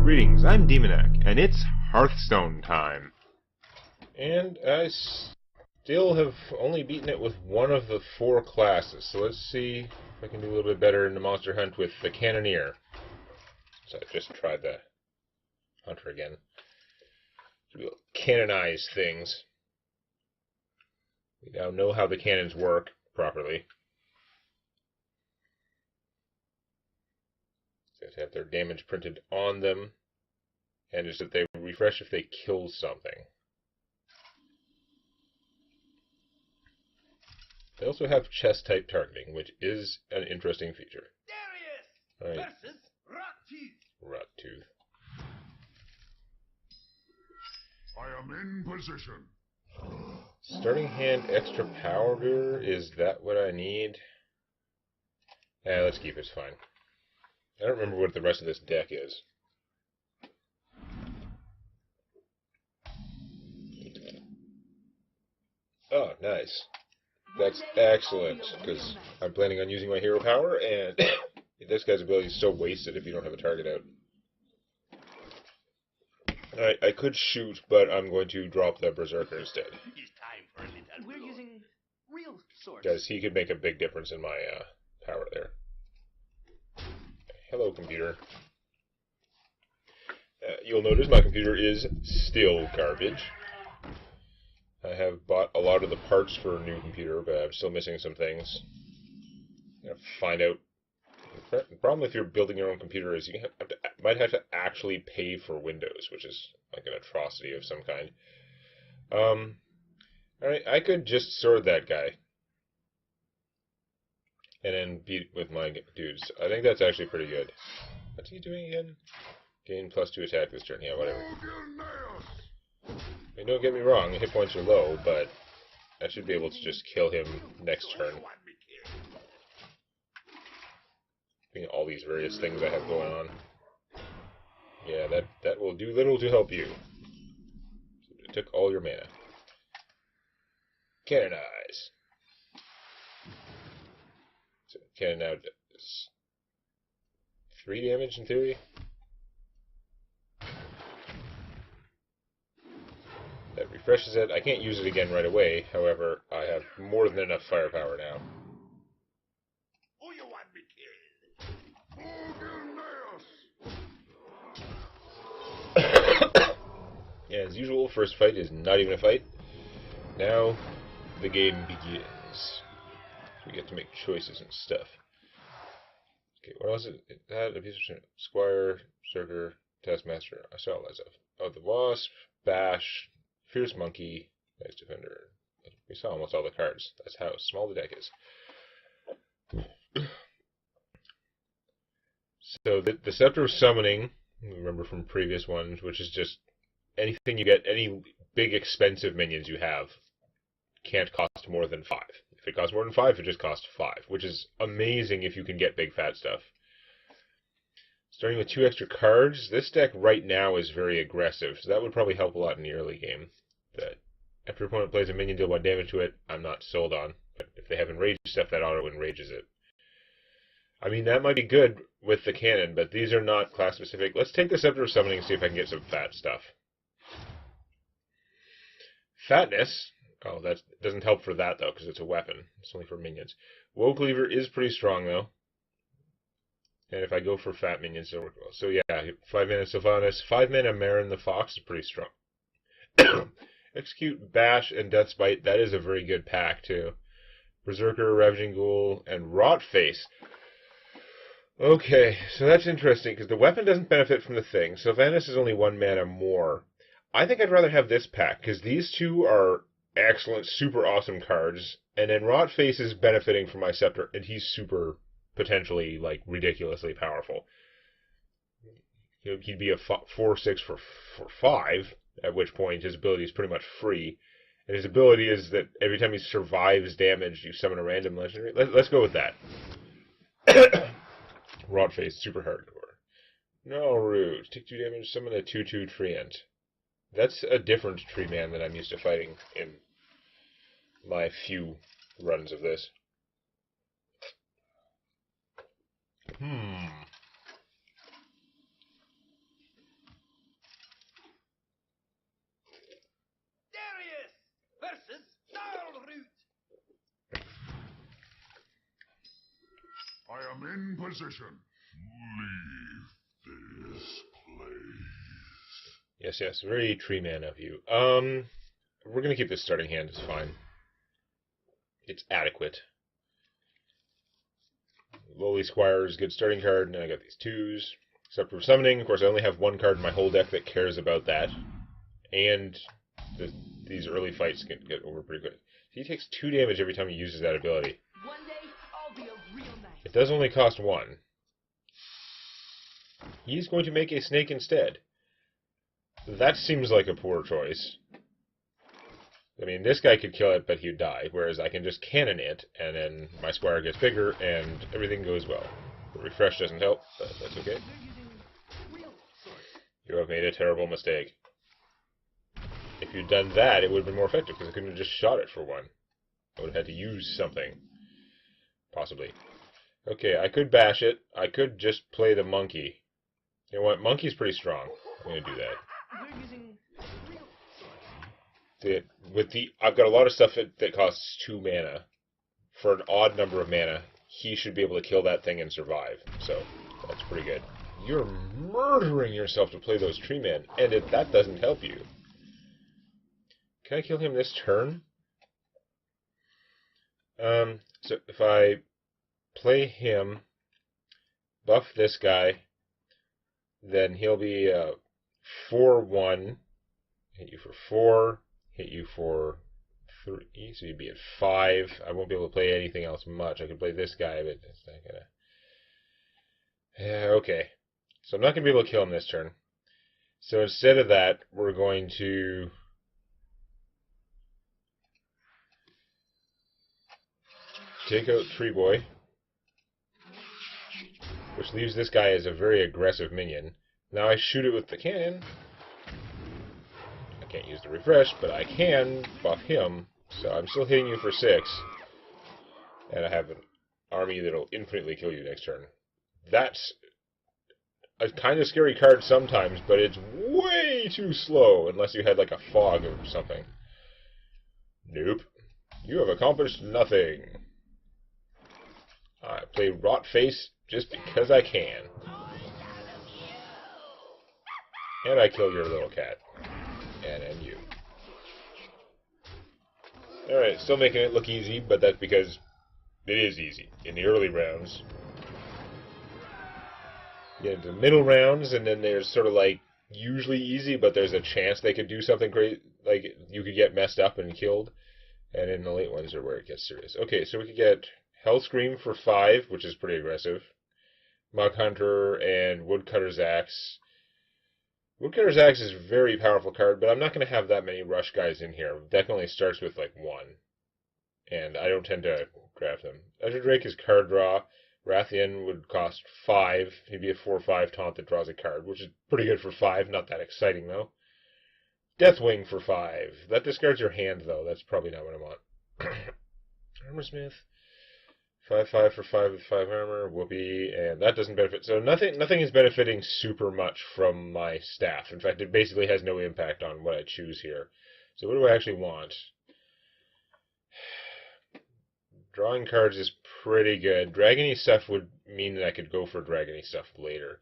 Greetings, I'm Demonac, and it's Hearthstone time. And I still have only beaten it with one of the 4 classes, so let's see if I can do a little bit better in the Monster Hunt with the Cannoneer. So I just tried the Hunter again. We'll cannonize things. We now know how the cannons work properly. They have to have their damage printed on them, and just that they refresh if they kill something. They also have chest-type targeting, which is an interesting feature. Darius Right. versus Rottooth. Rottooth. I am in position. Starting hand extra powder, is that what I need? Let's keep it, it's fine. I don't remember what the rest of this deck is. Oh, nice. That's excellent, because I'm planning on using my hero power, and this guy's ability is so wasted if you don't have a target out. I could shoot, but I'm going to drop the Berserker instead. It's time for a little. We're using real swords. Because he could make a big difference in my power there. Hello, computer. You'll notice my computer is still garbage. I have bought a lot of the parts for a new computer, but I'm still missing some things. I'm gonna find out. The problem if you're building your own computer is you might have to actually pay for Windows, which is like an atrocity of some kind. Alright, I could just sword that guy. And then beat with my dudes. I think that's actually pretty good. What's he doing again? Gain +2 attack this turn. Yeah, whatever. I mean, don't get me wrong, hit points are low, but I should be able to just kill him next turn. Between all these various things I have going on. Yeah, that will do little to help you. So it took all your mana. Cannonize. So cannon now does 3 damage in theory. That refreshes it. I can't use it again right away, however, I have more than enough firepower now. Who you want me killed? Yeah, as usual, first fight is not even a fight. Now, the game begins. We get to make choices and stuff. Okay, what else is it? That, abuse of Squire, Berserker, Taskmaster. I saw all that stuff. Oh, the Wasp, Bash, Fierce Monkey, Nice Defender. We saw almost all the cards. That's how small the deck is. So the Scepter of Summoning, remember from previous ones, which is just anything you get, any big expensive minions you have, can't cost more than 5. If it costs more than 5, it just costs 5, which is amazing if you can get big fat stuff. Starting with 2 extra cards, this deck right now is very aggressive, so that would probably help a lot in the early game. But after your opponent plays a minion, deal 1 damage to it, I'm not sold on. But if they have enraged stuff, that auto enrages it. I mean, that might be good with the cannon, but these are not class specific. Let's take the Scepter of Summoning and see if I can get some fat stuff. Fatness. Oh, that doesn't help for that, though, because it's a weapon. It's only for minions. Woe Cleaver is pretty strong, though. And if I go for fat minions, it'll work well. So, yeah, 5 mana Sylvanas. 5 mana Marin the Fox is pretty strong. Execute Bash and Deathbite. That is a very good pack, too. Berserker, Ravaging Ghoul, and Rotface. Okay, so that's interesting, because the weapon doesn't benefit from the thing. Sylvanas is only 1 mana more. I think I'd rather have this pack, because these two are excellent, super awesome cards, and then Rotface is benefiting from my Scepter, and he's super, potentially, like, ridiculously powerful. He'd be a 4/6 for 5, at which point his ability is pretty much free. And his ability is that every time he survives damage, you summon a random legendary. Let's go with that. Rotface, super hardcore. No, rude. Take 2 damage, summon a 2/2 Treant. That's a different tree man than I'm used to fighting in my few runs of this. am in position. Leave this place. Yes, yes, very tree man of you. We're gonna keep this starting hand, it's fine. It's adequate. Lowly Squire is a good starting card, and then I got these 2s. Except for summoning, of course I only have 1 card in my whole deck that cares about that. And these early fights can get over pretty quick. He takes 2 damage every time he uses that ability. One day, I'll be a real knight. It does only cost 1. He's going to make a snake instead. That seems like a poor choice. I mean, this guy could kill it, but he'd die, whereas I can just cannon it, and then my squire gets bigger, and everything goes well. The refresh doesn't help, but that's okay. You have made a terrible mistake. If you'd done that, it would have been more effective, because I couldn't have just shot it for 1. I would have had to use something. Possibly. Okay, I could bash it. I could just play the monkey. You know what? Monkey's pretty strong. I'm going to do that. I've got a lot of stuff that costs 2 mana. For an odd number of mana, he should be able to kill that thing and survive. So, that's pretty good. You're murdering yourself to play those tree men, and that doesn't help you. Can I kill him this turn? So if I play him, buff this guy, then he'll be 4-1, hit you for 4, hit you for 3, so you'd be at 5. I won't be able to play anything else much. I could play this guy, but it's not gonna... Yeah, okay. So I'm not gonna be able to kill him this turn. So instead of that, we're going to... take out Tree Boy, which leaves this guy as a very aggressive minion. Now I shoot it with the cannon. I can't use the refresh, but I can buff him, so I'm still hitting you for 6. And I have an army that'll infinitely kill you next turn. That's a kind of scary card sometimes, but it's way too slow, unless you had like a fog or something. Nope. You have accomplished nothing. I play Rot Face just because I can. And I kill your little cat. And you. Alright, still making it look easy, but that's because it is easy. In the early rounds. You get into the middle rounds, and then there's sort of like usually easy, but there's a chance they could do something crazy. Like, you could get messed up and killed. And in the late ones are where it gets serious. Okay, so we could get Hellscream for 5, which is pretty aggressive. Mug Hunter and Woodcutter's Axe. Woodcutter's Axe is a very powerful card, but I'm not going to have that many rush guys in here. Deck only starts with like 1. And I don't tend to draft them. Azure Drake is card draw. Rathian would cost 5. He'd be a 4/5 taunt that draws a card, which is pretty good for 5. Not that exciting, though. Deathwing for 5. That discards your hand, though. That's probably not what I want. Armorsmith. 5/5 for 5 with 5 armor, whoopee, and that doesn't benefit. So nothing is benefiting super much from my staff. In fact, it basically has no impact on what I choose here. So what do I actually want? Drawing cards is pretty good. Dragony stuff would mean that I could go for dragony stuff later.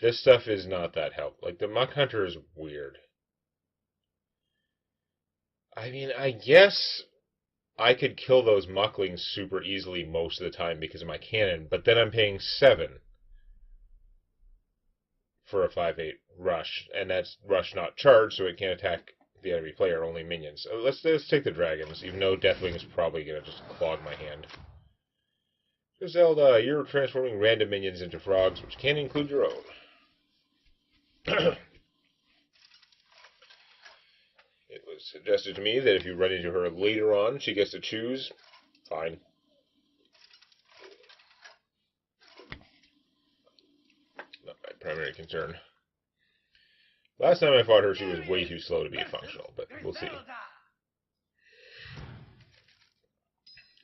This stuff is not that helpful. Like, the Muck Hunter is weird. I mean, I guess I could kill those mucklings super easily most of the time because of my cannon, but then I'm paying 7 for a 5/8 rush, and that's rush not charged, so it can't attack the enemy player, only minions. So let's take the dragons, even though Deathwing is probably going to just clog my hand. Zelda, you're transforming random minions into frogs, which can include your own. It was suggested to me that if you run into her later on, she gets to choose. Fine. Not my primary concern. Last time I fought her, she was way too slow to be functional, but we'll see.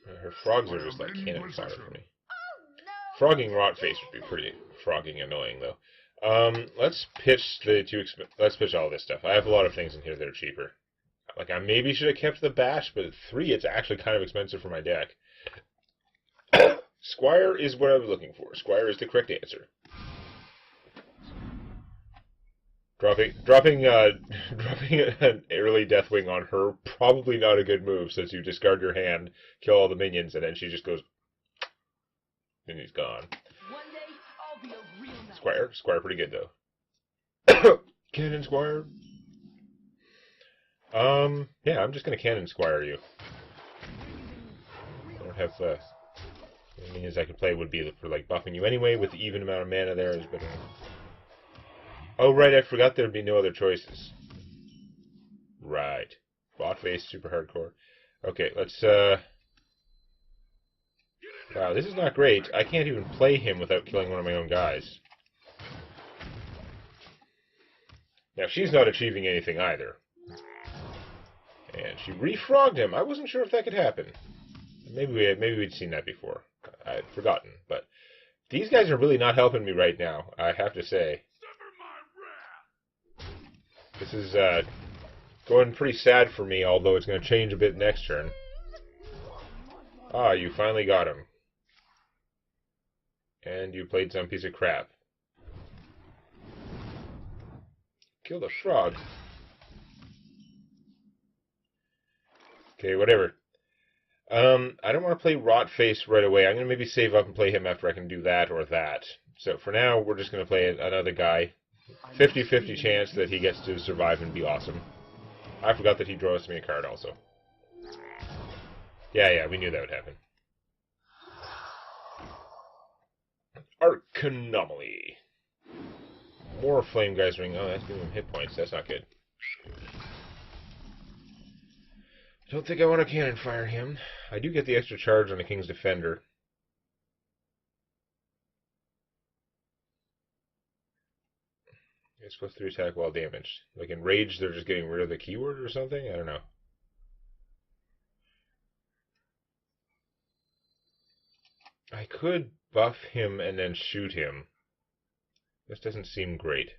Her frogs are just like cannon fire for me. Frogging Rotface would be pretty frogging annoying, though. Let's pitch let's pitch all this stuff. I have a lot of things in here that are cheaper. Like, I maybe should have kept the bash, but at 3, it's actually kind of expensive for my deck. Squire is what I was looking for. Squire is the correct answer. Dropping dropping an early Deathwing on her, probably not a good move, since you discard your hand, kill all the minions, and then she just goes, and he's gone. One day, I'll be a real knight. Squire pretty good, though. Cannon Squire. Yeah, I'm just gonna Cannon Squire you. I don't have, the minions I could play would be for, like, buffing you anyway, with the even amount of mana there is better. Oh, right, I forgot there'd be no other choices. Right. Bot face, super hardcore. Okay, let's, wow, this is not great. I can't even play him without killing one of my own guys. Now, she's not achieving anything either. And she refrogged him. I wasn't sure if that could happen. Maybe we'd seen that before. I'd forgotten. But these guys are really not helping me right now, I have to say. This is going pretty sad for me, although it's going to change a bit next turn. Ah, you finally got him. And you played some piece of crap. Killed a frog. Okay, whatever. I don't want to play Rotface right away. I'm going to maybe save up and play him after I can do that or that. So for now, we're just going to play another guy. 50-50 chance that he gets to survive and be awesome. I forgot that he draws me a card also. Yeah, we knew that would happen. Arcanomaly. More Flame Geyser Ring. Oh, that's giving him hit points. That's not good. I don't think I want to cannon fire him. I do get the extra charge on the King's Defender. It's supposed to attack while damaged. Like in Rage, they're just getting rid of the keyword or something? I don't know. I could buff him and then shoot him. This doesn't seem great.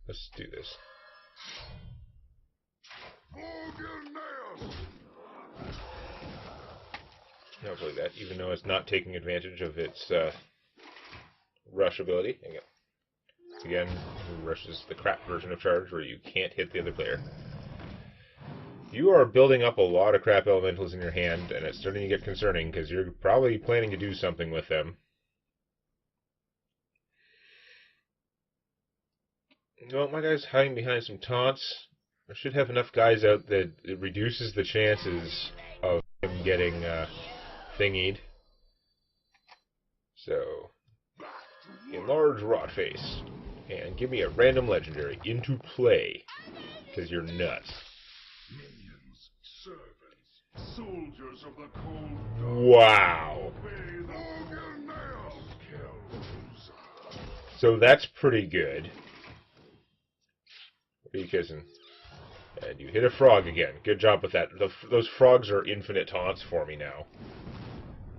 Let's do this. I'll play that, even though it's not taking advantage of its rush ability. Again, rush is the crap version of charge where you can't hit the other player. You are building up a lot of crap elementals in your hand, and it's starting to get concerning because you're probably planning to do something with them. Well, my guy's hiding behind some taunts. I should have enough guys out that it reduces the chances of him getting thingied. So, enlarge Rotface. And give me a random legendary into play. Because you're nuts. Minions, servants, soldiers of the cold. Wow. So that's pretty good. What are you kissing? And you hit a frog again. Good job with that. Those frogs are infinite taunts for me now.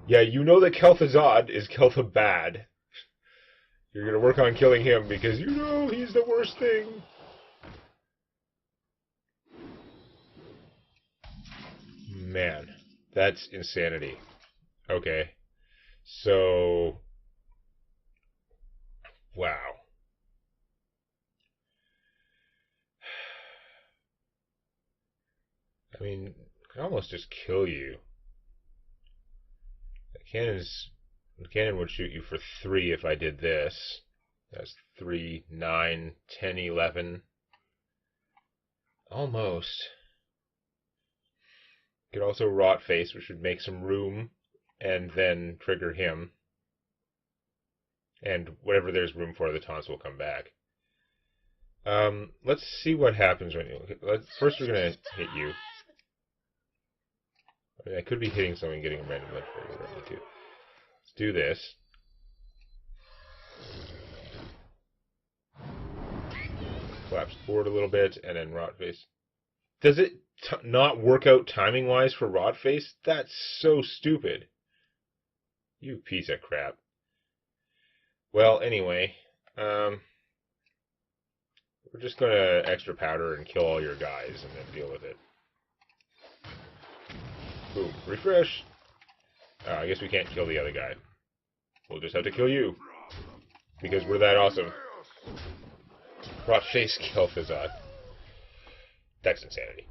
Yeah, you know that Kel'Thuzad is Kel'Thubad. You're going to work on killing him because you know he's the worst thing. Man, that's insanity. Okay. So, wow. I mean, I can almost just kill you. The cannon would shoot you for 3 if I did this. That's 3, 9, 10, 11. Almost. Could also Rotface, which would make some room, and then trigger him. And whatever there's room for, the taunts will come back. Let's see what happens when you... First we're going to hit you. I mean, I could be hitting someone and getting a random legendary too. Let's do this. Collapse the board a little bit, and then Rotface. Does it not work out timing-wise for Rotface? That's so stupid. You piece of crap. Well, anyway, we're just going to extra powder and kill all your guys and then deal with it. Boom. Refresh. I guess we can't kill the other guy. We'll just have to kill you. Because we're that awesome. Rot-face Kel'Thuzad. That's insanity.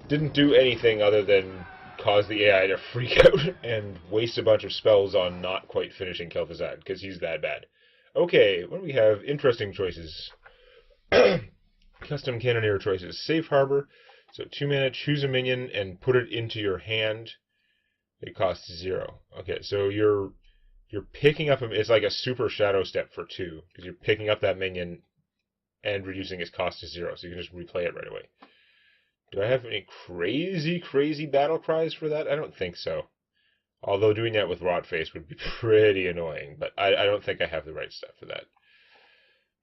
Didn't do anything other than cause the AI to freak out and waste a bunch of spells on not quite finishing Kel'Thuzad, because he's that bad. Okay, what do we have? Interesting choices. Custom Cannoneer choices. Safe Harbor. So 2 mana, choose a minion, and put it into your hand. It costs 0. Okay, so you're picking up it's like a super shadow step for 2, because you're picking up that minion and reducing its cost to 0, so you can just replay it right away. Do I have any crazy battle cries for that? I don't think so. Although doing that with Rotface would be pretty annoying, but I don't think I have the right stuff for that.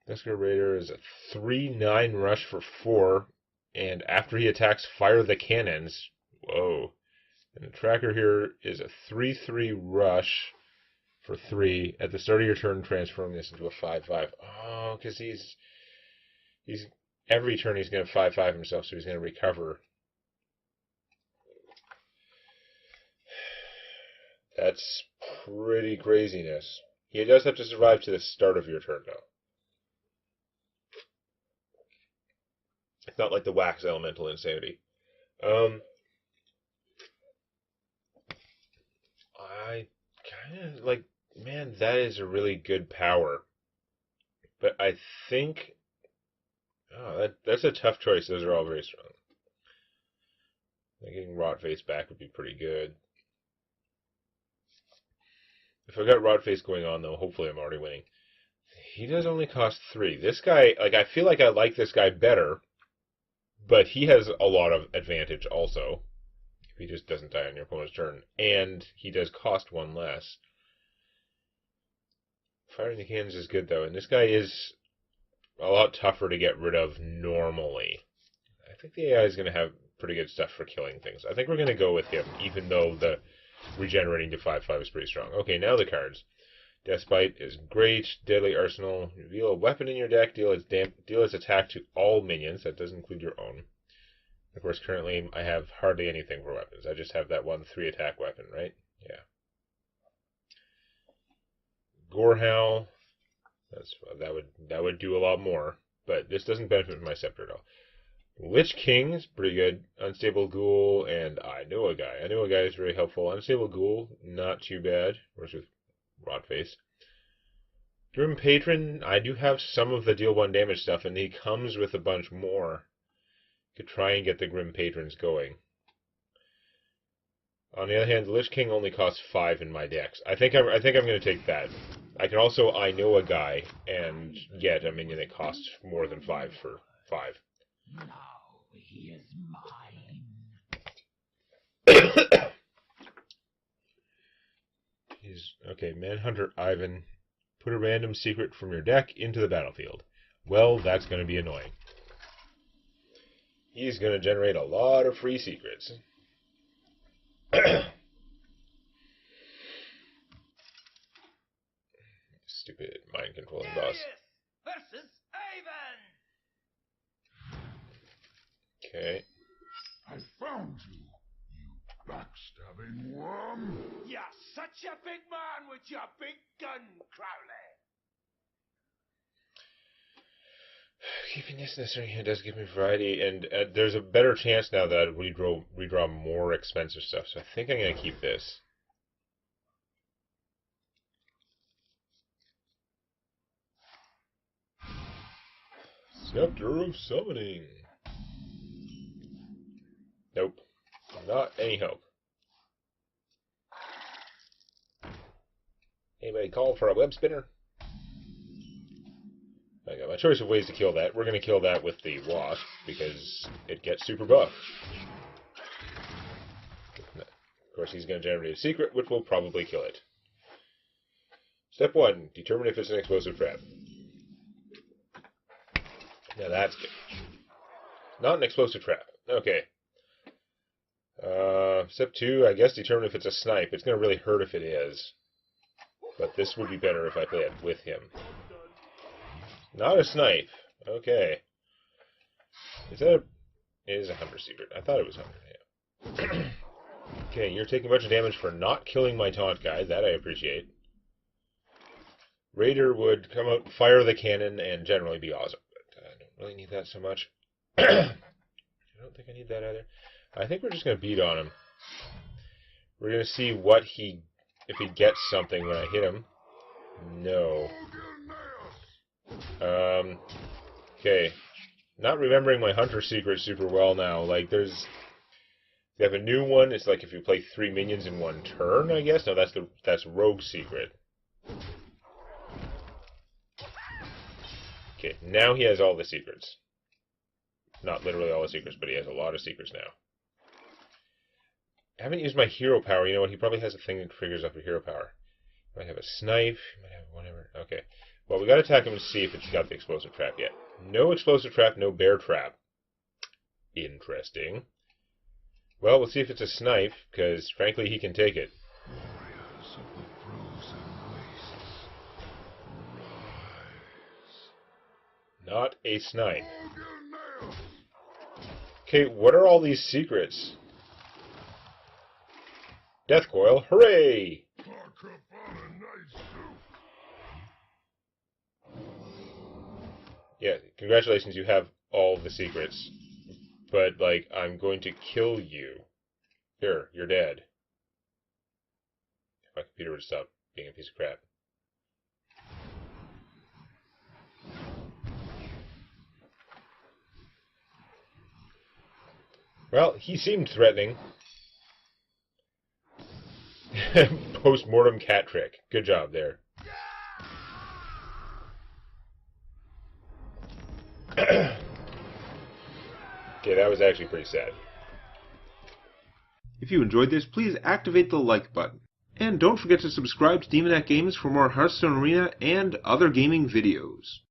Dusker Raider is a 3/9 rush for 4, and after he attacks, fire the cannons. Whoa. And the tracker here is a 3/3 rush for 3. At the start of your turn, transform this into a 5/5. Oh, because he's every turn he's going to 5/5 himself, so he's going to recover. That's pretty craziness. He does have to survive to the start of your turn, though. It's not like the Wax Elemental Insanity. I kind of like, man, that is a really good power. But I think, that's a tough choice. Those are all very strong. Getting Rotface back would be pretty good. If I got Rotface going on, though, hopefully I'm already winning. He does only cost 3. This guy, like, I feel like I like this guy better, but he has a lot of advantage also. If he just doesn't die on your opponent's turn. And he does cost 1 less. Firing the cannons is good, though, and this guy is a lot tougher to get rid of normally. I think the AI is going to have pretty good stuff for killing things. I think we're going to go with him, even though the regenerating to 5/5 is pretty strong. Okay, now the cards. Deathbite is great. Deadly Arsenal. Reveal a weapon in your deck. Deal its attack to all minions. That does include your own. Of course, currently I have hardly anything for weapons. I just have that one 3-attack weapon, right? Yeah. Gorehowl. That would do a lot more, but this doesn't benefit from my scepter at all. Lich King is pretty good. Unstable Ghoul, and I know a guy. I know a guy is very helpful. Unstable Ghoul, not too bad. Works with Rotface. Grim Patron, I do have some of the deal 1 damage stuff, and he comes with a bunch more. Could try and get the Grim Patrons going. On the other hand, the Lich King only costs 5 in my decks. I think I'm going to take that. I can also I know a guy and get a minion that costs more than 5 for 5. Now he is mine. Okay, Manhunter Ivan. Put a random secret from your deck into the battlefield. Well, that's going to be annoying. He's going to generate a lot of free secrets. Stupid mind controlling boss. Versus Ivan. Okay. I found you, you backstabbing worm. You're such a big man with your big gun, Crowley. Keeping this necessary hand does give me variety, and there's a better chance now that I redraw more expensive stuff, so I think I'm going to keep this. Scepter of Summoning. Nope. Not any help. Anybody call for a web spinner? I got my choice of ways to kill that. We're going to kill that with the Wasp, because it gets super buff. Of course, he's going to generate a secret, which will probably kill it. Step 1. Determine if it's an explosive trap. Now that's good. Not an explosive trap. Okay. Step 2, I guess determine if it's a snipe. It's going to really hurt if it is. But this would be better if I play it with him. Not a snipe. Okay. Is that a... It is a Hunter Secret. I thought it was Hunter, yeah. Okay, you're taking a bunch of damage for not killing my taunt guy. That I appreciate. Raider would come out, fire the cannon, and generally be awesome. But I don't really need that so much. I don't think I need that either. I think we're just going to beat on him. We're going to see if he gets something when I hit him. No. Okay. Not remembering my hunter secret super well now. Like, they have a new one. It's like if you play 3 minions in one turn, I guess. No, that's rogue secret. Okay, now he has all the secrets. Not literally all the secrets, but he has a lot of secrets now. I haven't used my hero power. You know what? He probably has a thing that triggers off your hero power. He might have a snipe. He might have whatever. Okay. Well, we got to attack him and see if it's got the explosive trap yet. No explosive trap, no bear trap. Interesting. Well, we'll see if it's a snipe, because frankly, he can take it. Warriors of the frozen wastes, rise. Not a snipe. Okay, what are all these secrets? Death coil, hooray! Yeah, congratulations, you have all the secrets. But, like, I'm going to kill you. Here, you're dead. If my computer would stop being a piece of crap. Well, he seemed threatening. Post-mortem cat trick. Good job there. Okay, that was actually pretty sad. If you enjoyed this, please activate the like button. And don't forget to subscribe to Demonac Games for more Hearthstone Arena and other gaming videos.